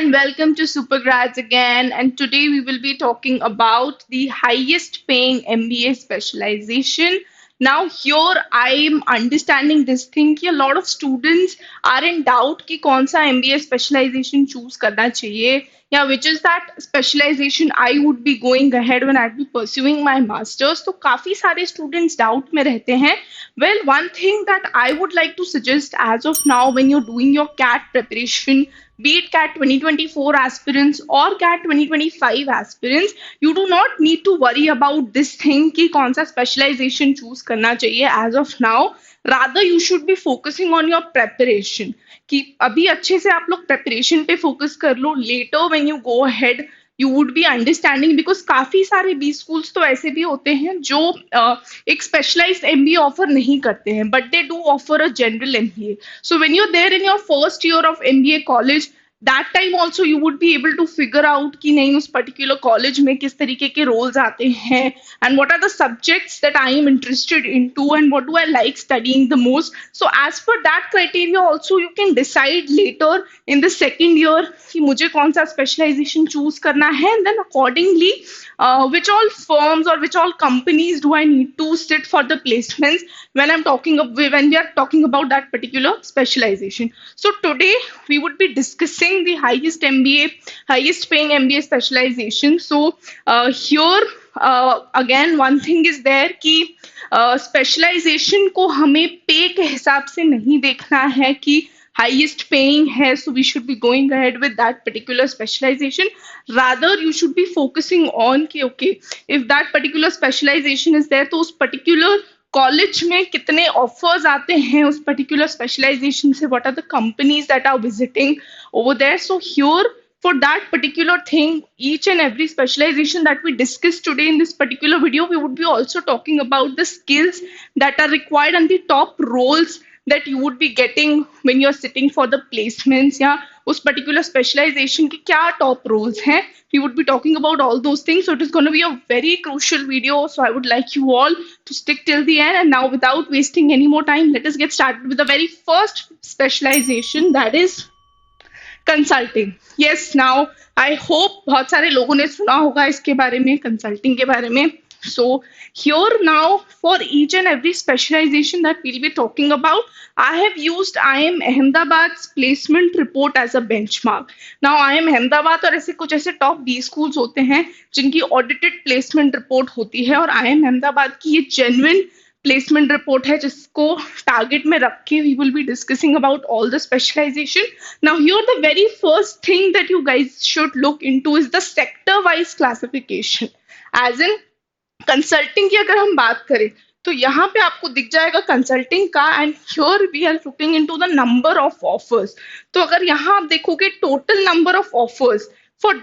and welcome to Supergrads again. And today we will be talking about the highest paying MBA specialization. Now, here I am understanding this thing कि a lot of students are in doubt कि कौन सा MBA specialization choose करना चाहिए या which is that specialization I would be going ahead when I'd be pursuing my masters. तो काफी सारे students doubt में रहते हैं. Well, one thing that I would like to suggest as of now when you're doing your CAT preparation, be it CAT 2024 aspirants or CAT 2025 aspirants, you do not need to worry about this thing कि कौन सा specialization choose करना चाहिए as of now. Rather, you should be focusing on your preparation. कि अभी अच्छे से आप लोग preparation पे focus कर लो. Later, when you go ahead, you would be understanding because काफी सारे B schools तो ऐसे भी होते हैं जो एक specialized MBA offer नहीं करते हैं, but they do offer a general MBA. So when you're there in your first year of MBA college, that time also you would be able to figure out कि नहीं उस particular college में किस तरीके के roles आते हैं and what are the subjects that I am interested into and what do I like studying the most. So as per that criteria also you can decide later in the second year कि मुझे कौन सा specialization choose करना है and then accordingly which all firms or which all companies do I need to sit for the placements when when we are talking about that particular specialization. So today we would be discussing the highest paying MBA specialization. So here again one thing is there कि specialisation को हमें पे के हिसाब से नहीं देखना है कि highest paying hai, so we should be going ahead with that particular specialization. Rather, you should be focusing on कि okay, if that particular specialization is there, तो उस particular college में कितने offers आते हैं उस particular specialization से, what are the companies that are visiting over there. So here, for that particular thing, each and every specialization that we discussed today in this particular video, we would be also talking about the skills that are required and the top roles that you would be getting when you're sitting for the placements या उस particular specialization के क्या top roles हैं. We would be talking about all those things. So it is going to be a very crucial video. So I would like you all to stick till the end. And now without wasting any more time, let us get started with the very first specialization, that is consulting. Yes, now I hope बहुत सारे लोगों ने सुना होगा इसके बारे में, consulting के बारे में. So here now for each and every specialization that we'll be talking about, I have used IIM Ahmedabad's placement report as a benchmark. Now IIM Ahmedabad और ऐसे कुछ ऐसे top B schools होते हैं जिनकी audited placement report होती है और IIM Ahmedabad की ये genuine placement report है जिसको target में रख के we will be discussing about all the specialization. Now here the very first thing that you guys should look into is the sector wise classification. As in consulting की अगर हम बात करें तो यहाँ पे आपको दिख जाएगा कंसल्टिंग का and here we are looking into the number of offers. तो अगर यहाँ आप देखोगे total number of offers for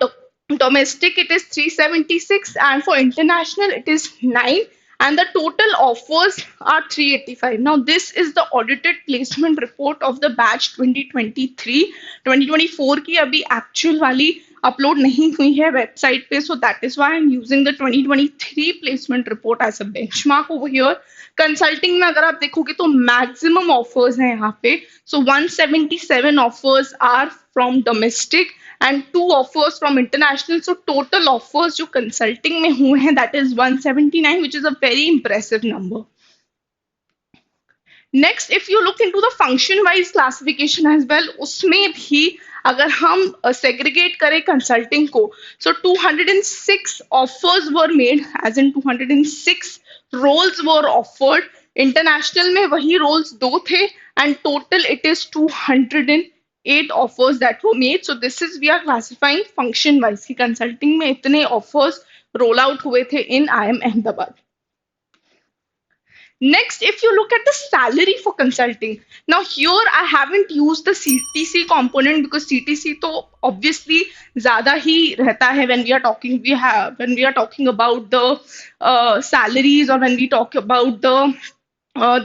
domestic it is 376 and for international it is 9 and the total offers are 385. Now this is the audited placement report of the batch 2023. 2024 की अभी actual वाली upload नहीं हुई है वेबसाइट पे, so that is why I'm using the 2023 placement report as a benchmark over here. Consulting में अगर आप देखोगे तो मैक्सिमम ऑफर्स हैं यहाँ पे. So 177 offers are from domestic and 2 offers from international. So total offers जो consulting में हुए हैं that is 179, which is a very impressive number. Next, if you look into the function wise classification as well, उसमें भी अगर हम segregate करें consulting को, so 206 offers were made, as in 206 roles were offered. International में वही roles 2 थे and total it is 208 offers that were made. So this is we are classifying function wise कि consulting में इतने offers roll out हुए थे in IIM Ahmedabad. Next, if you look at the salary for consulting, now here I haven't used the CTC component because CTC तो obviously ज़्यादा ही रहता है when we are talking about the salaries or when we talk about the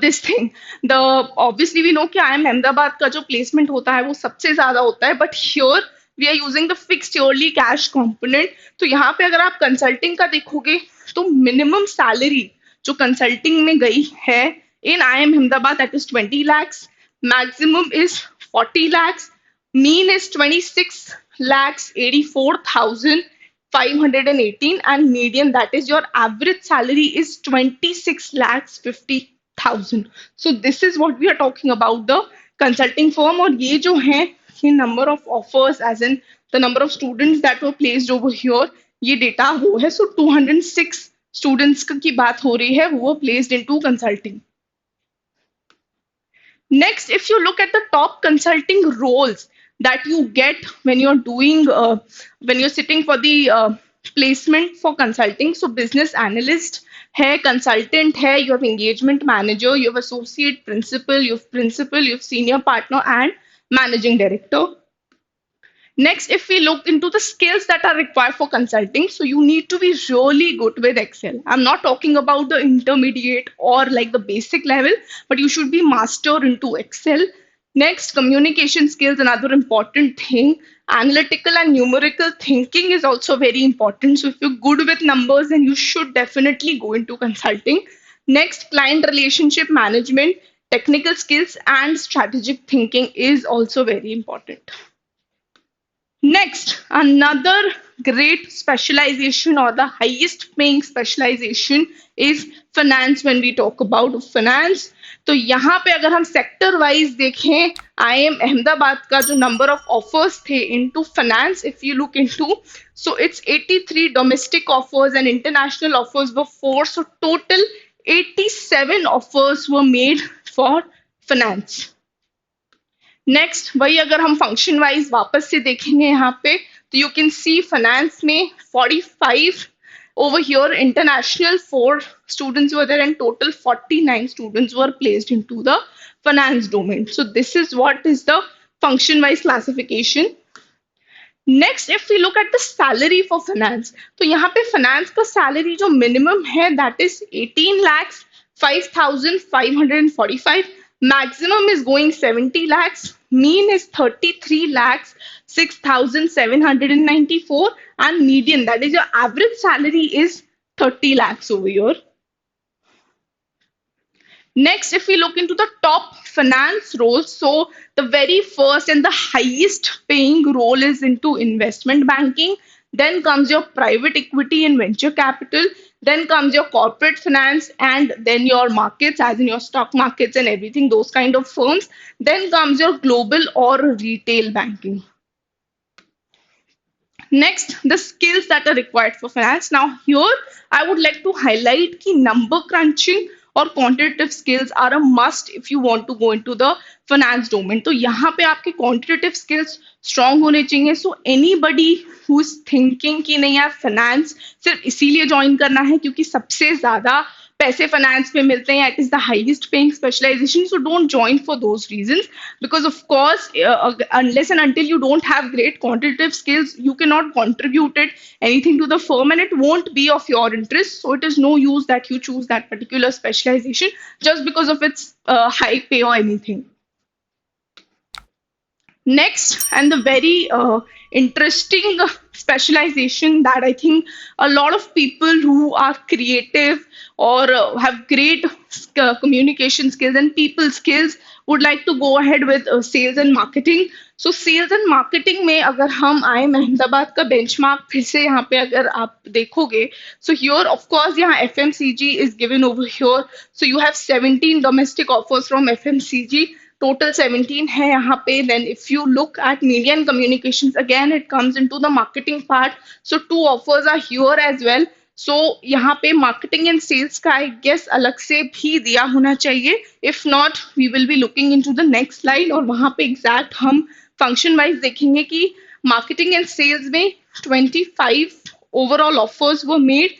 this thing. The obviously we know कि IIM Ahmedabad का जो placement होता है वो सबसे ज़्यादा होता है, but here we are using the fixed yearly cash component. तो यहाँ पे अगर आप consulting का देखोगे तो minimum salary जो कंसल्टिंग में गई है इन IIM Ahmedabad that is 20 lakhs, maximum is 40 lakhs, mean is 26 lakhs 84,518, and median, that is your average salary, is 26 lakhs 50,000. So this is what we are talking about the consulting firm. और ये जो है ये number of offers as in the number of students that were placed over here, ये data वो है. So 206 students की बात हो रही है वो placed into consulting. Next, if you look at the top consulting roles that you get when you're doing, when you're sitting for the placement for consulting, so business analyst है, consultant है, you have engagement manager, you have associate principal, you have senior partner and managing director. Next, if we look into the skills that are required for consulting, so you need to be really good with Excel. I'm not talking about the intermediate or like the basic level, but you should be master into Excel. Next, communication skills, another important thing. Analytical and numerical thinking is also very important. So if you're good with numbers, then you should definitely go into consulting. Next, client relationship management, technical skills, and strategic thinking is also very important. Next, another great specialization or the highest paying specialization is finance. When we talk about finance, तो यहाँ पे अगर हम sector wise देखें, IIM Ahmedabad का जो number of offers थे into finance, if you look into, so it's 83 domestic offers and international offers were 4, so total 87 offers were made for finance. Next, वही अगर हम फंक्शन वाइज वापस से देखेंगे यहाँ पे, तो यू कैन सी फाइनेंस में 45 over here, international 4 students were there, and total 49 students were placed into the finance domain. So this is what is the function wise classification. Next, if we look at the salary for finance, तो यहाँ पे finance का salary जो minimum है that is 18 lakhs 5,545. Maximum is going 70 lakhs. Mean is 33 lakhs 6,794, and median, that is your average salary, is 30 lakhs over here. Next, if we look into the top finance roles, so the very first and the highest paying role is into investment banking. Then comes your private equity and venture capital. Then comes your corporate finance, and then your markets, as in your stock markets and everything, those kind of firms. Then comes your global or retail banking. Next, the skills that are required for finance. Now, here I would like to highlight कि number crunching और quantitative skills are a must if you want to go into the finance domain. तो यहाँ पे आपके quantitative skills strong होने चाहिए. So anybody who is thinking कि नहीं यार finance सिर्फ इसीलिए join करना है क्योंकि सबसे ज़्यादा पैसे फाइनेंस में मिलते हैं, it is the highest paying specialization, so don't join for those reasons, because of course unless and until you don't have great quantitative skills, you cannot contribute it anything to the firm, and it won't be of your interest. So it is no use that you choose that particular specialization just because of its high pay or anything. Next, and the very interesting specialization that I think a lot of people who are creative or have great communication skills and people skills would like to go ahead with sales and marketing. So sales and marketing में अगर हम IIM Ahmedabad का benchmark फिर से यहाँ पे अगर आप देखोगे, so here of course यहाँ FMCG is given over here. So you have 17 domestic offers from FMCG. Total 17 है यहाँ पे. Then if you look at media and communications, again it comes into the marketing part. So 2 offers are here as well. So यहाँ पे marketing and sales का I guess अलग से भी दिया होना चाहिए. If not, we will be looking into the next slide और वहाँ पे exact हम function wise देखेंगे कि marketing and sales में 25 overall offers were made.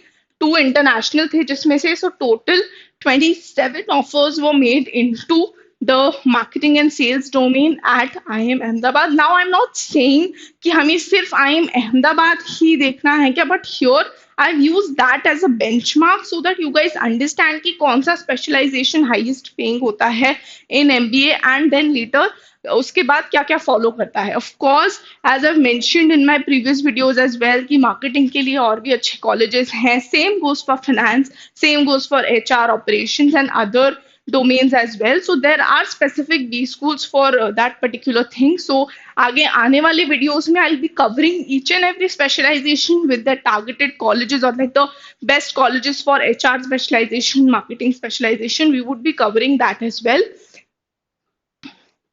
2 international थे जिसमें से, so total 27 offers were made into the marketing and sales domain at IIM Ahmedabad. Now I'm not saying कि हमें सिर्फ IIM Ahmedabad ही देखना है क्या, but here I've used that as a benchmark so that you guys understand कि कौन सा specialization highest paying होता है in MBA, and then later उसके बाद क्या क्या फॉलो करता है. Of course, as I've mentioned in my previous videos as well कि marketing के लिए और भी अच्छे colleges हैं. Same goes for finance, same goes for HR operations and other domains as well. So there are specific B schools for that particular thing. So आगे आने वाले videos में I'll be covering each and every specialization with the targeted colleges or like the best colleges for HR specialization, marketing specialization. We would be covering that as well.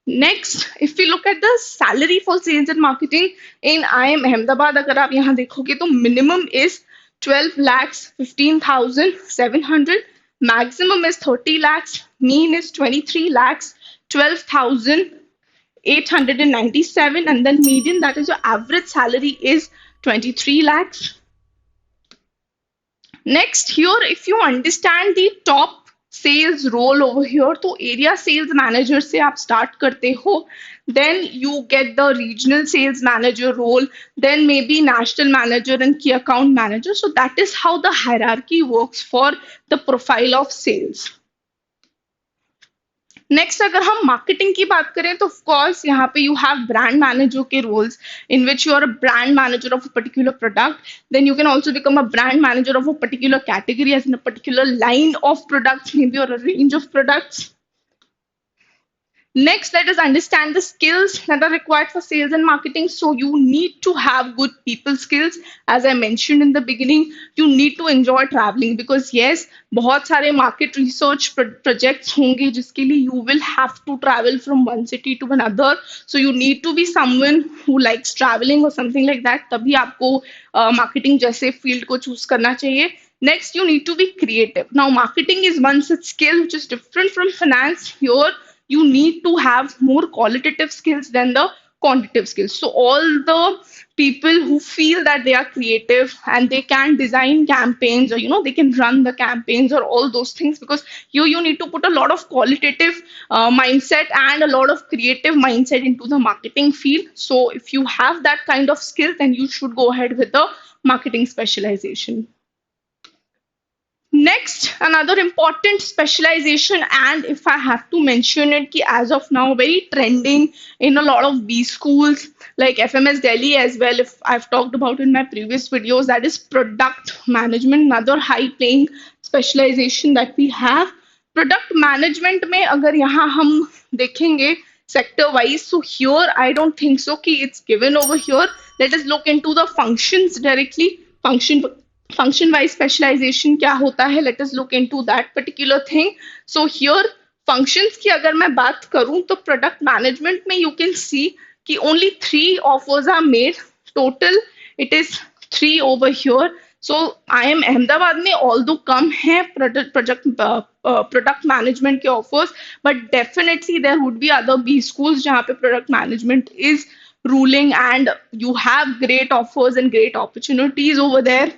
Next, if we look at the salary for sales and marketing in IIM Ahmedabad, अगर आप यहाँ देखोगे तो minimum is 12 lakhs 15,700, maximum is 30 lakhs, mean is 23 lakhs 12,897, and then median, that is your average salary, is 23 lakhs. Next, here, if you understand the top sales role over here, तो area sales manager से आप start करते हो, then you get the regional sales manager role, then maybe national manager and key account manager. So that is how the hierarchy works for the profile of sales. Next अगर हम marketing की बात करें तो of course यहाँ पे you have brand manager के roles in which you are a brand manager of a particular product then you can also become a brand manager of a particular category as in a particular line of products maybe or a range of products. Next, let us understand the skills that are required for sales and marketing. So, you need to have good people skills. As I mentioned in the beginning, you need to enjoy traveling because, yes, बहुत सारे market research projects होंगे जिसके लिए you will have to travel from one city to another. So, you need to be someone who likes traveling or something like that. तभी आपको marketing जैसे field को choose करना चाहिए. Next, you need to be creative. Now, marketing is one such skill which is different from finance. Here, you need to have more qualitative skills than the quantitative skills. So all the people who feel that they are creative and they can design campaigns, or they can run the campaigns or all those things, because you need to put a lot of qualitative mindset and a lot of creative mindset into the marketing field. So if you have that kind of skill, then you should go ahead with the marketing specialization. Next, another important specialization, and if I have to mention it, as of now, very trending in a lot of B schools like FMS Delhi as well, if I've talked about in my previous videos, that is product management, another high paying specialization that we have. Product management में अगर यहाँ हम देखेंगे sector wise, so here I don't think so कि it's given over here. Let us look into the functions directly. Function wise specialization क्या होता है, let us look into that particular thing. So here functions की अगर मैं बात करूं तो product management में you can see कि only 3 offers are made total. It is 3 over here. So IIM Ahmedabad में although कम है product management के offers, but definitely there would be other B schools जहाँ पे product management is ruling and you have great offers and great opportunities over there.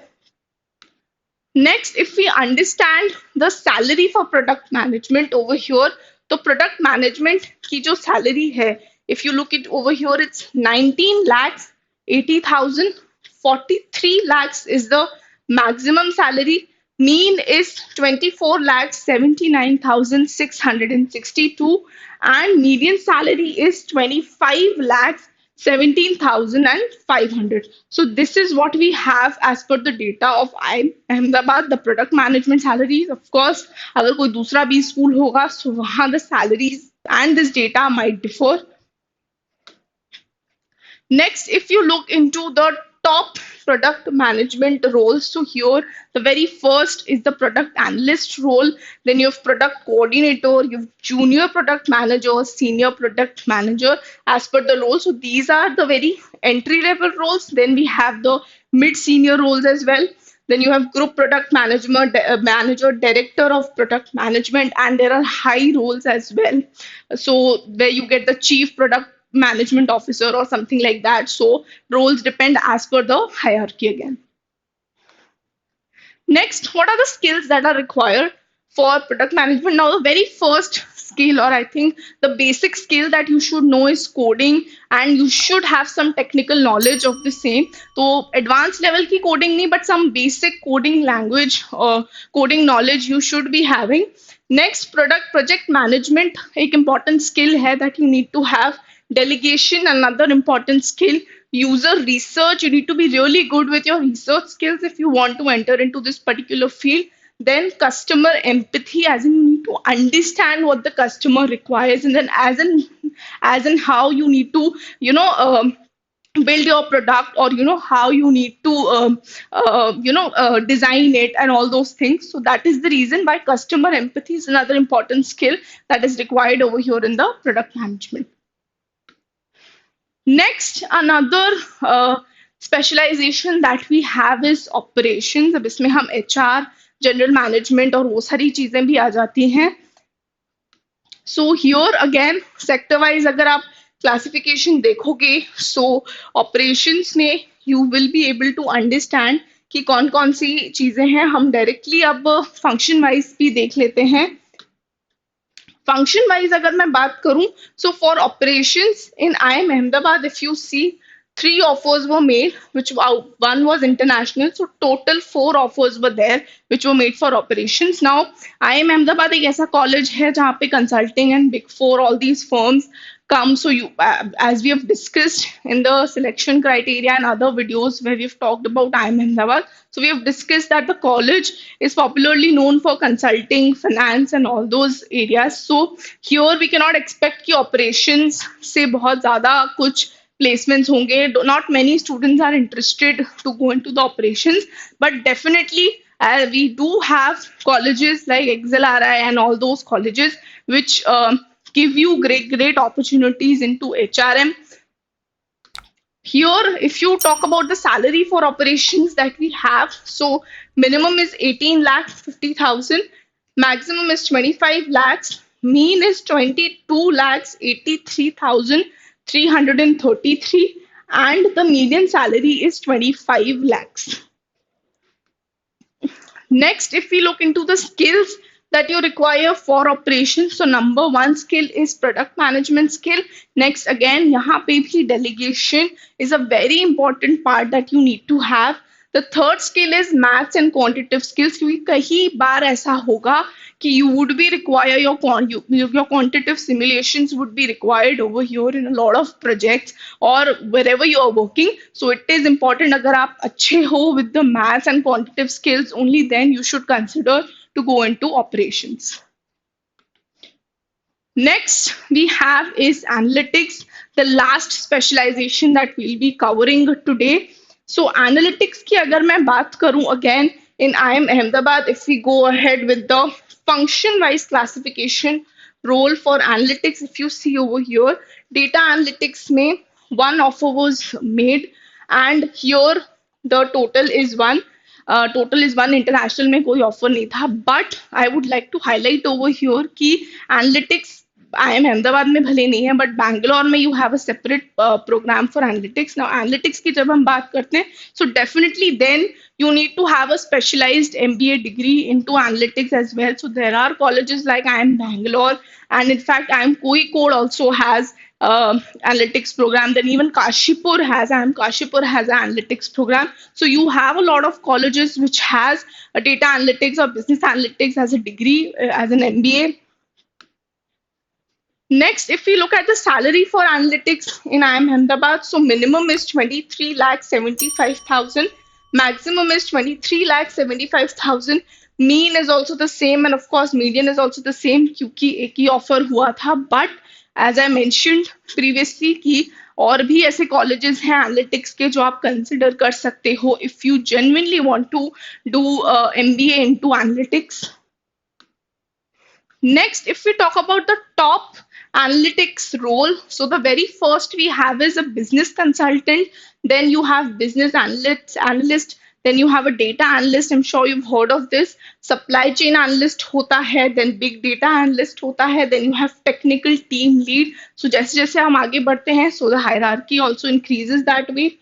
Next, if we understand the salary for product management over here, तो product management की जो salary है, if you look it over here, it's 19 lakhs 80,000. 43 lakhs is the maximum salary. Mean is 24 lakhs 79,662, and median salary is 25 lakhs 17,500. So this is what we have as per the data of IIM Ahmedabad. The product management salaries, of course, अगर कोई दूसरा भी school होगा, so वहाँ the salaries and this data might differ. Next, if you look into the top product management roles, so here the very first is the product analyst role, then you have product coordinator, you have junior product manager, senior product manager as per the role. So these are the very entry level roles. Then we have the mid senior roles as well. Then you have group product manager, director of product management, and there are high roles as well. So where you get the chief product management officer or something like that. So roles depend as per the hierarchy again. Next, what are the skills that are required for product management? Now, the very first skill, or I think the basic skill that you should know, is coding, and you should have some technical knowledge of the same. So, advanced level ki coding nahi, but some basic coding language or coding knowledge you should be having. Next, project management, एक important skill है that you need to have. Delegation, another important skill. User research, you need to be really good with your research skills if you want to enter into this particular field. then customer empathy, as in you need to understand what the customer requires, and then as in how you need to, you know, build your product, or how you need to design it and all those things. So that is the reason why customer empathy is another important skill that is required over here in the product management. Next, another specialization that we have is operations. अब इसमें हम HR, general management और वो सारी चीजें भी आ जाती हैं. So here again sector wise अगर आप क्लासिफिकेशन देखोगे, सो ऑपरेशंस में you will be able to understand कि कौन कौन सी चीजें हैं. हम डायरेक्टली अब फंक्शन वाइज भी देख लेते हैं. फंक्शन वाइज अगर मैं बात करूं, so for operations in IIM Ahmedabad, if you see, 3 offers were made, which one was international. So total 4 offers were there, which were made for operations. Now, IIM Ahmedabad एक ऐसा college है जहाँ पे consulting and Big Four, all these firms come. So you, as we have discussed in the selection criteria and other videos where we've talked about IIM Ahmedabad, so we have discussed that the college is popularly known for consulting, finance, and all those areas. So here we cannot expect कि operations से बहुत ज़्यादा कुछ placements होंगे. Not many students are interested to go into the operations, but definitely we do have colleges like Excel RI and all those colleges which give you great opportunities into HRM. Here, if you talk about the salary for operations that we have, so minimum is 18 lakh 50,000, maximum is 25 lakhs, mean is 22 lakhs 83,333, and the median salary is 25 lakhs. Next, if we look into the skills that you require for operations, so number one skill is product management skill. Next, again, यहाँ पे भी delegation is a very important part that you need to have. The third skill is maths and quantitative skills, क्योंकि कई बार ऐसा होगा कि you would be require your quantitative simulations would be required over here in a lot of projects or wherever you are working. So it is important, अगर आप अच्छे हो with the maths and quantitative skills, only then you should consider to go into operations. Next we have is analytics, the last specialization that we'll be covering today. So analytics की अगर मैं बात करूं, again in IIM Ahmedabad, if we go ahead with the function wise classification role for analytics, if you see over here, data analytics में 1 offer was made, and here the total is 1. Total is 1. International में कोई offer नहीं था, but I would like to highlight over here कि analytics IIM Ahmedabad में भले नहीं है, बट बैंगलोर में you have a separate program for analytics. Now analytics की जब हम बात करते हैं, so definitely then you need to have a specialized MBA degree into analytics as well. So there are colleges like IIM Bangalore, and in fact IIM Kozhikode also has analytics program. Then even Kashipur has, IIM Kashipur has an analytics program. So you have a lot of colleges which has a data analytics or business analytics as a degree, as an MBA. Next, if we look at the salary for analytics in IIM Ahmedabad, so minimum is 23 lakh 75,000, maximum is 23 lakh 75,000. Mean is also the same, and of course median is also the same क्योंकि एक ही offer हुआ था. But as I mentioned previously कि और भी ऐसे colleges हैं analytics के जो आप कंसिडर कर सकते हो if you genuinely want to do MBA into analytics. Next, if we talk about the top analytics role, so the very first we have is a business consultant, then you have business analyst, then you have a data analyst. I'm sure you've heard of this. Supply chain analyst hota hai, then big data analyst hota hai, then you have technical team lead. So जैसे जैसे हम आगे बढ़ते हैं, so the hierarchy also increases that way.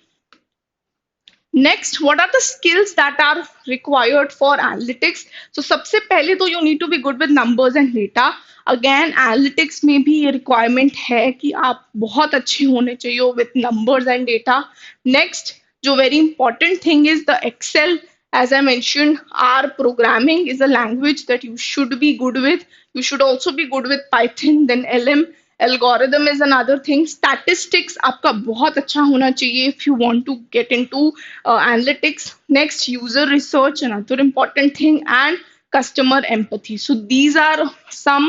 Next, what are the skills that are required for analytics? So सबसे पहले तो you need to be good with numbers and data. Again, analytics में भी ये requirement है कि आप बहुत अच्छे होने चाहिए with numbers and data. Next, जो very important thing is the Excel. As I mentioned, R programming is a language that you should be good with. You should also be good with Python, then LM. Algorithm is another thing. Statistics आपका बहुत अच्छा होना चाहिए if you want to get into analytics. Next, user research, another important thing, and customer empathy. So these are some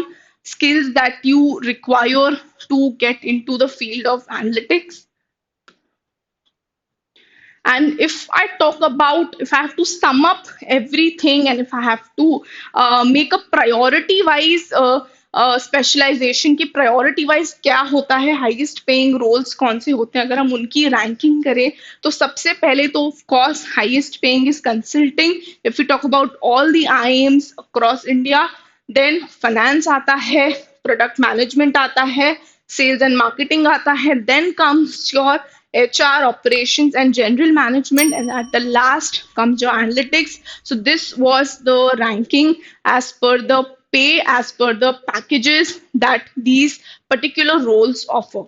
skills that you require to get into the field of analytics. And if I talk about, if I have to sum up everything, and if I have to make a priority wise specialization की priority wise क्या होता है, highest paying roles कौन से होते हैं, अगर हम उनकी रैंकिंग करें तो सबसे पहले तो of course highest paying is consulting. If you talk about all the IIMs across India, then finance आता है, प्रोडक्ट मैनेजमेंट आता है, sales and marketing आता है, then comes your HR operations and general management, and at the last comes your analytics. So this was the ranking as per the pay, as per the packages that these particular roles offer.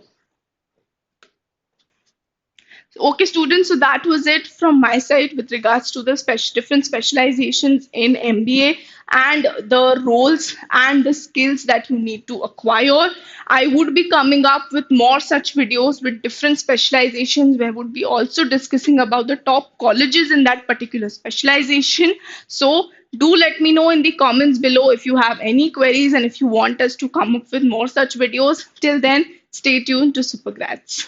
Okay, students, so that was it from my side with regards to the different specializations in MBA and the roles and the skills that you need to acquire. I would be coming up with more such videos with different specializations where I would be also discussing about the top colleges in that particular specialization. So do let me know in the comments below if you have any queries and if you want us to come up with more such videos. Till then, stay tuned to Supergrads.